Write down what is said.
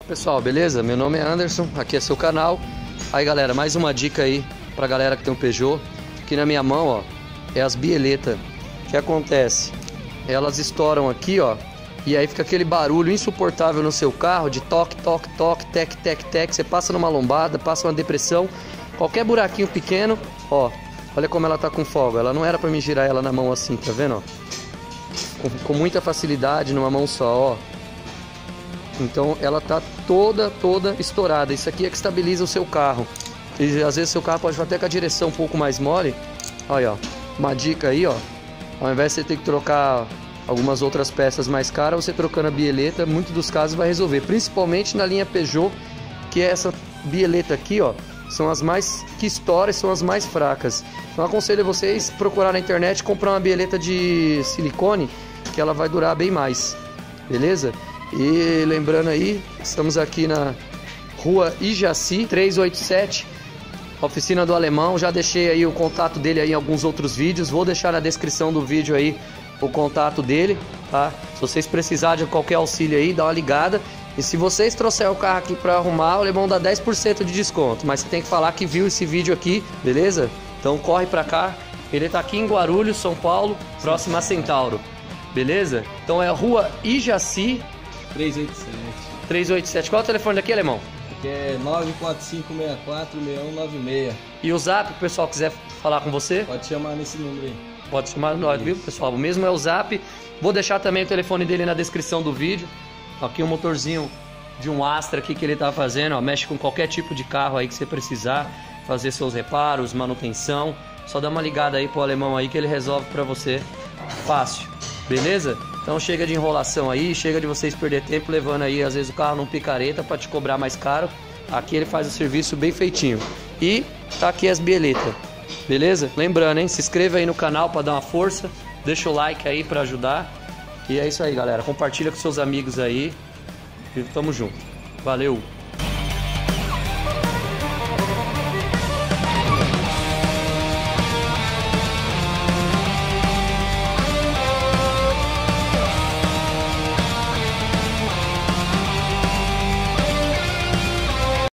Pessoal, beleza? Meu nome é Anderson, aqui é seu canal. Aí galera, mais uma dica aí pra galera que tem um Peugeot. Aqui na minha mão, ó, é as bieletas. O que acontece? Elas estouram aqui, ó, e aí fica aquele barulho insuportável no seu carro, de toque, toque, toque, tec, tec, tec. Você passa numa lombada, passa uma depressão, qualquer buraquinho pequeno, ó, olha como ela tá com folga. Ela não era pra me girar ela na mão assim, tá vendo, ó? Com muita facilidade, numa mão só, ó. Então ela tá toda estourada. Isso aqui é que estabiliza o seu carro. E às vezes seu carro pode até com a direção um pouco mais mole. Olha, ó, uma dica aí, ó. Ao invés de você ter que trocar algumas outras peças mais caras, você trocando a bieleta, muitos dos casos vai resolver. Principalmente na linha Peugeot, que é essa bieleta aqui, ó. São as mais que estouram e são as mais fracas. Então aconselho a vocês procurar na internet, comprar uma bieleta de silicone, que ela vai durar bem mais. Beleza? E lembrando aí, estamos aqui na rua Ijaci 387, oficina do Alemão. Já deixei aí o contato dele aí em alguns outros vídeos. Vou deixar na descrição do vídeo aí o contato dele, tá? Se vocês precisarem de qualquer auxílio aí, dá uma ligada. E se vocês trouxerem o carro aqui para arrumar, o Alemão dá 10% de desconto. Mas você tem que falar que viu esse vídeo aqui, beleza? Então corre pra cá. Ele tá aqui em Guarulhos, São Paulo, próximo a Centauro. Beleza? Então é a rua Ijaci 387. Qual é o telefone daqui, Alemão? Aqui é 945646196. E o zap, o pessoal quiser falar com você? Pode chamar nesse número aí. Pode chamar nós, viu, pessoal? O mesmo é o zap. Vou deixar também o telefone dele na descrição do vídeo. Aqui um motorzinho de um Astra aqui que ele tá fazendo, ó. Mexe com qualquer tipo de carro aí que você precisar fazer seus reparos, manutenção. Só dá uma ligada aí pro Alemão aí que ele resolve pra você fácil. Beleza? Então chega de enrolação aí, chega de vocês perder tempo levando aí às vezes o carro num picareta para te cobrar mais caro. Aqui ele faz o serviço bem feitinho. E tá aqui as bieletas. Beleza? Lembrando, hein? Se inscreva aí no canal para dar uma força, deixa o like aí para ajudar. E é isso aí, galera. Compartilha com seus amigos aí. E tamo junto. Valeu!